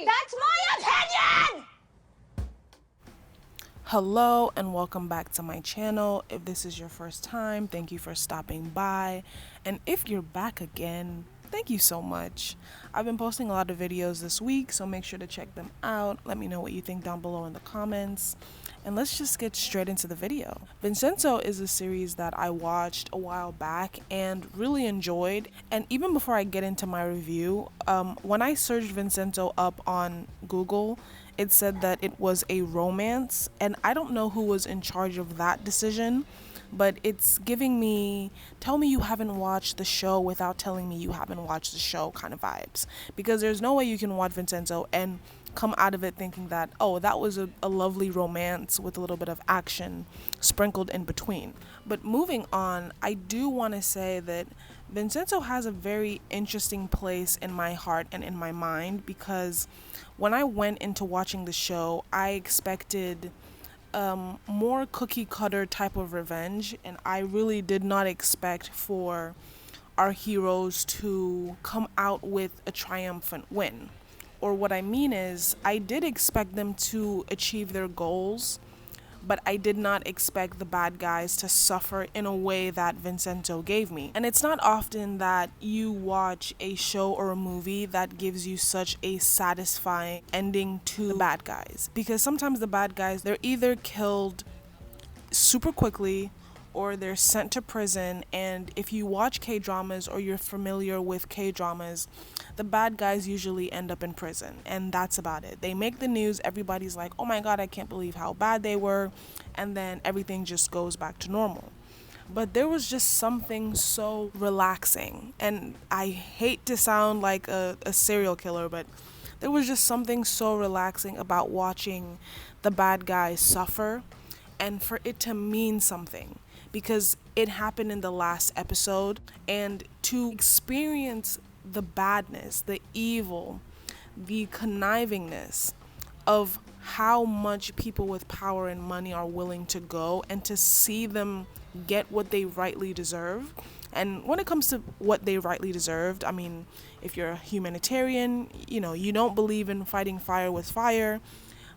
That's my opinion! Hello and welcome back to my channel. If this is your first time, thank you for stopping by. And if you're back again, thank you so much. I've been posting a lot of videos this week, so make sure to check them out. Let me know what you think down below in the comments. And let's just get straight into the video. Vincenzo is a series that I watched a while back and really enjoyed. And even before I get into my review, when I searched Vincenzo up on Google, it said that it was a romance, and I don't know who was in charge of that decision, but it's giving me tell me you haven't watched the show without telling me you haven't watched the show kind of vibes, because there's no way you can watch Vincenzo and come out of it thinking that, oh, that was a lovely romance with a little bit of action sprinkled in between. But moving on, I do want to say that Vincenzo has a very interesting place in my heart and in my mind, because when I went into watching the show, I expected more cookie cutter type of revenge, and I really did not expect for our heroes to come out with a triumphant win. Or what I mean is, I did expect them to achieve their goals, but I did not expect the bad guys to suffer in a way that Vincenzo gave me. And it's not often that you watch a show or a movie that gives you such a satisfying ending to the bad guys. Because sometimes the bad guys, they're either killed super quickly or they're sent to prison. And if you watch K-dramas or you're familiar with K-dramas, the bad guys usually end up in prison, and that's about it. They make the news, everybody's like, oh my god, I can't believe how bad they were, and then everything just goes back to normal. But there was just something so relaxing, and I hate to sound like a serial killer, but there was just something so relaxing about watching the bad guys suffer, and for it to mean something, because it happened in the last episode, and to experience the badness, the evil, the connivingness of how much people with power and money are willing to go, and to see them get what they rightly deserve. And when it comes to what they rightly deserved, I mean, if you're a humanitarian, you don't believe in fighting fire with fire,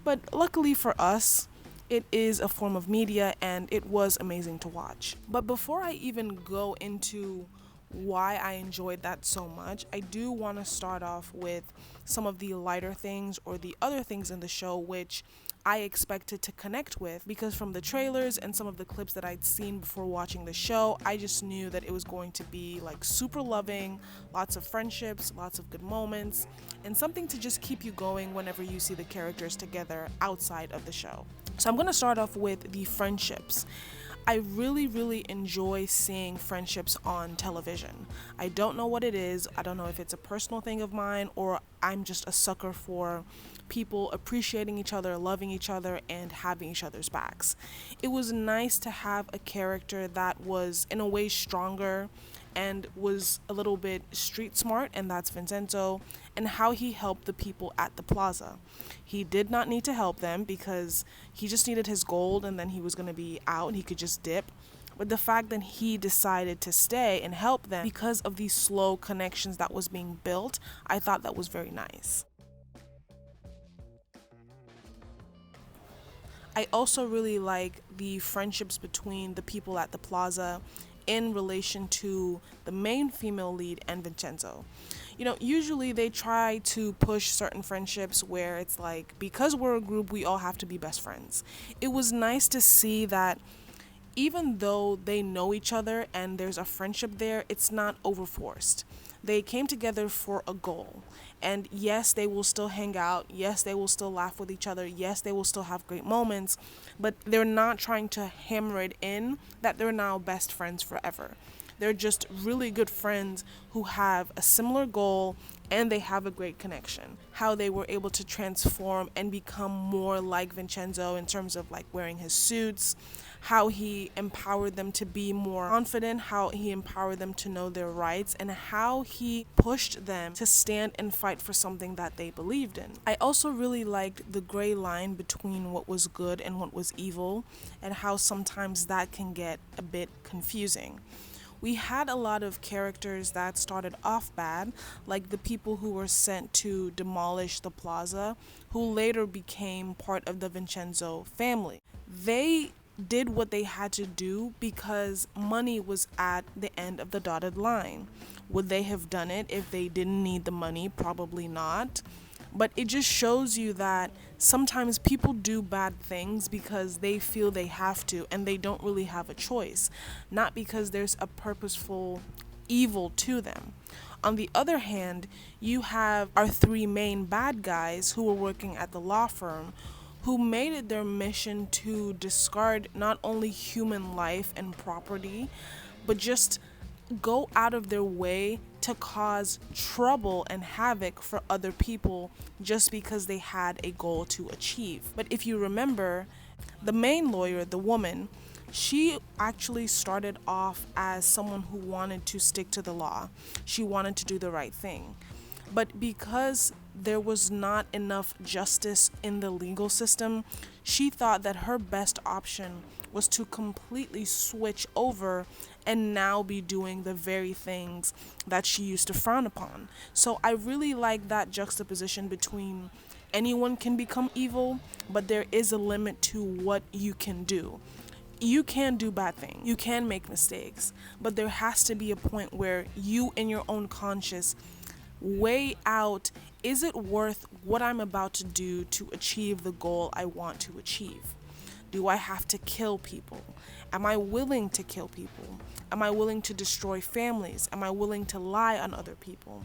but luckily for us, it is a form of media, and it was amazing to watch. But before I even go into why I enjoyed that so much, I do want to start off with some of the lighter things or the other things in the show which I expected to connect with, because from the trailers and some of the clips that I'd seen before watching the show, I just knew that it was going to be like super loving, lots of friendships, lots of good moments, and something to just keep you going whenever you see the characters together outside of the show. So I'm going to start off with the friendships. I really enjoy seeing friendships on television. I don't know what it is. I don't know if it's a personal thing of mine, or I'm just a sucker for people appreciating each other, loving each other, and having each other's backs. It was nice to have a character that was in a way stronger and was a little bit street smart, and that's Vincenzo, and how he helped the people at the plaza. He did not need to help them because he just needed his gold, and then he was going to be out and he could just dip. But the fact that he decided to stay and help them because of these slow connections that was being built, I thought that was very nice. I also really like the friendships between the people at the plaza in relation to the main female lead and Vincenzo. Usually they try to push certain friendships where it's like, because we're a group, we all have to be best friends. It was nice to see that even though they know each other and there's a friendship there, it's not overforced. They came together for a goal. And yes, they will still hang out. Yes, they will still laugh with each other. Yes, they will still have great moments. But they're not trying to hammer it in that they're now best friends forever. They're just really good friends who have a similar goal, and they have a great connection. How they were able to transform and become more like Vincenzo in terms of like wearing his suits, how he empowered them to be more confident, how he empowered them to know their rights, and how he pushed them to stand and fight for something that they believed in. I also really liked the gray line between what was good and what was evil, and how sometimes that can get a bit confusing. We had a lot of characters that started off bad, like the people who were sent to demolish the plaza, who later became part of the Vincenzo family. They did what they had to do because money was at the end of the dotted line. Would they have done it if they didn't need the money? Probably not. But it just shows you that sometimes people do bad things because they feel they have to and they don't really have a choice, not because there's a purposeful evil to them. On the other hand, you have our three main bad guys who were working at the law firm who made it their mission to discard not only human life and property, but just go out of their way to cause trouble and havoc for other people just because they had a goal to achieve. But if you remember, the main lawyer, the woman, she actually started off as someone who wanted to stick to the law. She wanted to do the right thing. But because there was not enough justice in the legal system, she thought that her best option was to completely switch over and now be doing the very things that she used to frown upon. So I really like that juxtaposition between anyone can become evil, but there is a limit to what you can do. You can do bad things, you can make mistakes, but there has to be a point where you, in your own conscience, weigh out, is it worth what I'm about to do to achieve the goal I want to achieve? Do I have to kill people? Am I willing to kill people? Am I willing to destroy families? Am I willing to lie on other people?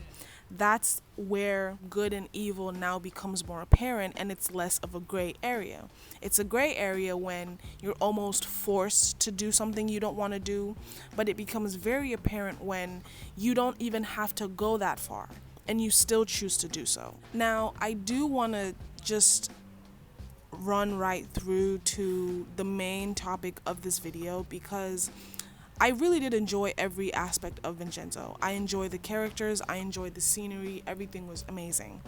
That's where good and evil now becomes more apparent, and it's less of a gray area. It's a gray area when you're almost forced to do something you don't want to do, but it becomes very apparent when you don't even have to go that far and you still choose to do so. Now, I do want to just run right through to the main topic of this video because I really did enjoy every aspect of Vincenzo. I enjoyed the characters, I enjoyed the scenery, everything was amazing.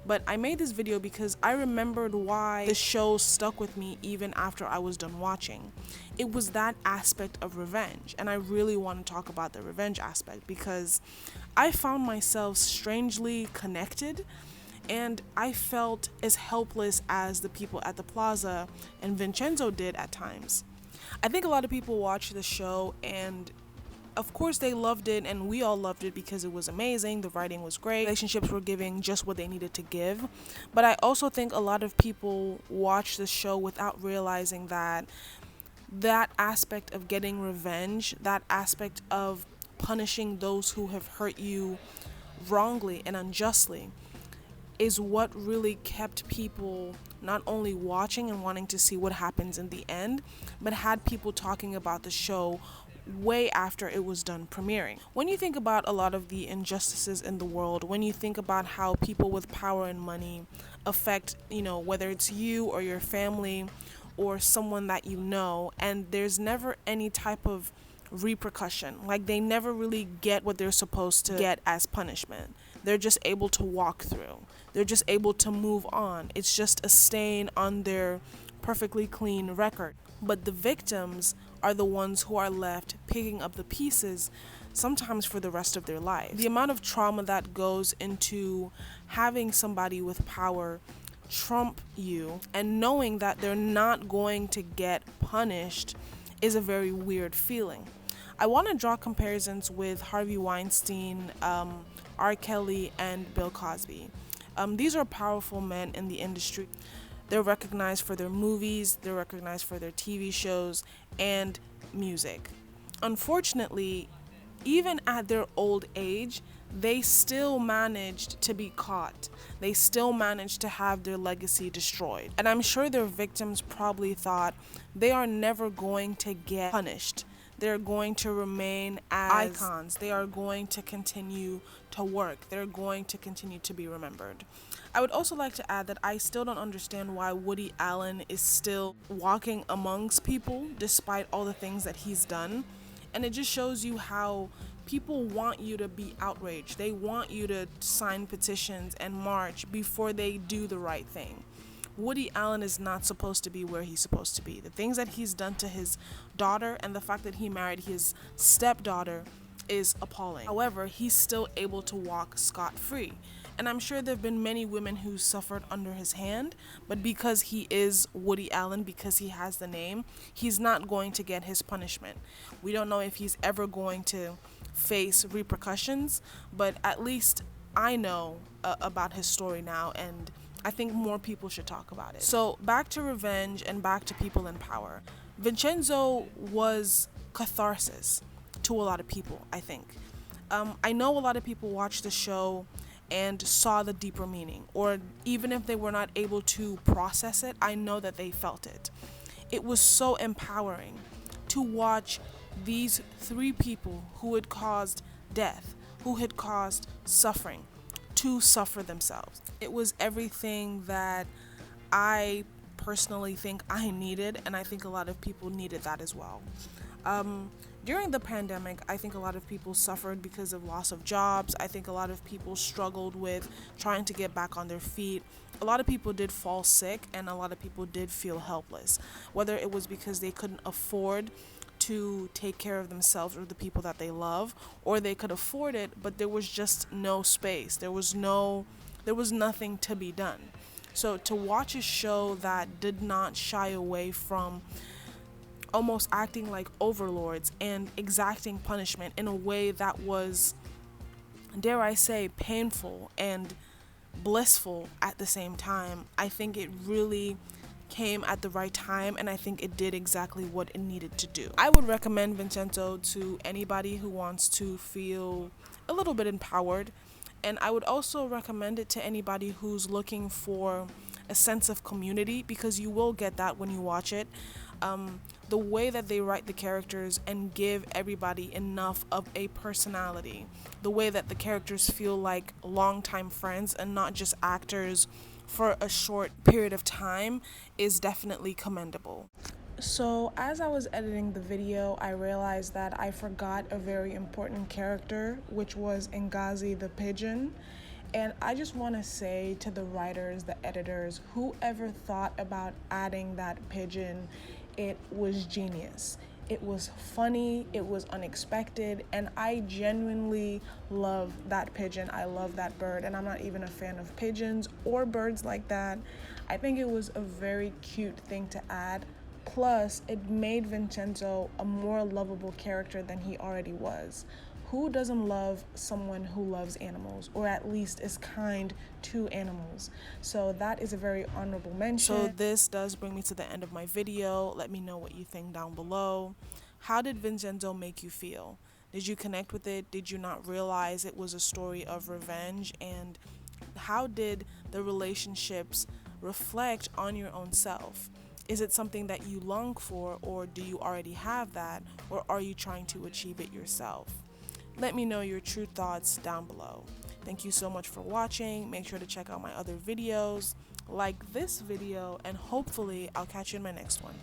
But I made this video because I remembered why the show stuck with me even after I was done watching. It was that aspect of revenge, and I really want to talk about the revenge aspect because I found myself strangely connected, and I felt as helpless as the people at the plaza and Vincenzo did at times. I think a lot of people watch the show and of course they loved it, and we all loved it because it was amazing, the writing was great, relationships were giving just what they needed to give. But I also think a lot of people watch the show without realizing that that aspect of getting revenge, that aspect of punishing those who have hurt you wrongly and unjustly, is what really kept people not only watching and wanting to see what happens in the end, but had people talking about the show way after it was done premiering. When you think about a lot of the injustices in the world, when you think about how people with power and money affect, whether it's you or your family or someone that you know, and there's never any type of repercussion, like they never really get what they're supposed to get as punishment. They're just able to walk through. They're just able to move on. It's just a stain on their perfectly clean record. But the victims are the ones who are left picking up the pieces, sometimes for the rest of their life. The amount of trauma that goes into having somebody with power trump you and knowing that they're not going to get punished is a very weird feeling. I want to draw comparisons with Harvey Weinstein, R. Kelly, and Bill Cosby. These are powerful men in the industry. They're recognized for their movies, they're recognized for their TV shows, and music. Unfortunately, even at their old age, they still managed to be caught. They still managed to have their legacy destroyed. And I'm sure their victims probably thought they are never going to get punished. They're going to remain as icons. They are going to continue to work. They're going to continue to be remembered. I would also like to add that I still don't understand why Woody Allen is still walking amongst people despite all the things that he's done. And it just shows you how people want you to be outraged. They want you to sign petitions and march before they do the right thing. Woody Allen is not supposed to be where he's supposed to be. The things that he's done to his daughter and the fact that he married his stepdaughter is appalling. However, he's still able to walk scot-free. And I'm sure there have been many women who suffered under his hand, but because he is Woody Allen, because he has the name, he's not going to get his punishment. We don't know if he's ever going to face repercussions, but at least I know about his story now, and I think more people should talk about it. So back to revenge and back to people in power. Vincenzo was catharsis to a lot of people, I think. I know a lot of people watched the show and saw the deeper meaning, or even if they were not able to process it, I know that they felt it. It was so empowering to watch these three people who had caused death, who had caused suffering, to suffer themselves. It was everything that I personally think I needed, and I think a lot of people needed that as well. During the pandemic, I think a lot of people suffered because of loss of jobs. I think a lot of people struggled with trying to get back on their feet. A lot of people did fall sick, and a lot of people did feel helpless, whether it was because they couldn't afford to take care of themselves or the people that they love, or they could afford it, but there was just no space. There was nothing to be done. So to watch a show that did not shy away from almost acting like overlords and exacting punishment in a way that was, dare I say, painful and blissful at the same time, I think it really came at the right time, and I think it did exactly what it needed to do. I would recommend Vincenzo to anybody who wants to feel a little bit empowered, and I would also recommend it to anybody who's looking for a sense of community, because you will get that when you watch it. The way that they write the characters and give everybody enough of a personality, the way that the characters feel like longtime friends and not just actors for a short period of time, is definitely commendable. So as I was editing the video, I realized that I forgot a very important character, which was Ngazi the pigeon. And I just want to say to the writers, the editors, whoever thought about adding that pigeon, it was genius. It was funny, it was unexpected, and I genuinely love that pigeon. I love that bird, and I'm not even a fan of pigeons or birds like that. I think it was a very cute thing to add. Plus, it made Vincenzo a more lovable character than he already was. Who doesn't love someone who loves animals, or at least is kind to animals? So that is a very honorable mention. So this does bring me to the end of my video. Let me know what you think down below. How did Vincenzo make you feel? Did you connect with it? Did you not realize it was a story of revenge? And how did the relationships reflect on your own self? Is it something that you long for, or do you already have that, or are you trying to achieve it yourself? Let me know your true thoughts down below. Thank you so much for watching. Make sure to check out my other videos, like this video, and hopefully I'll catch you in my next one.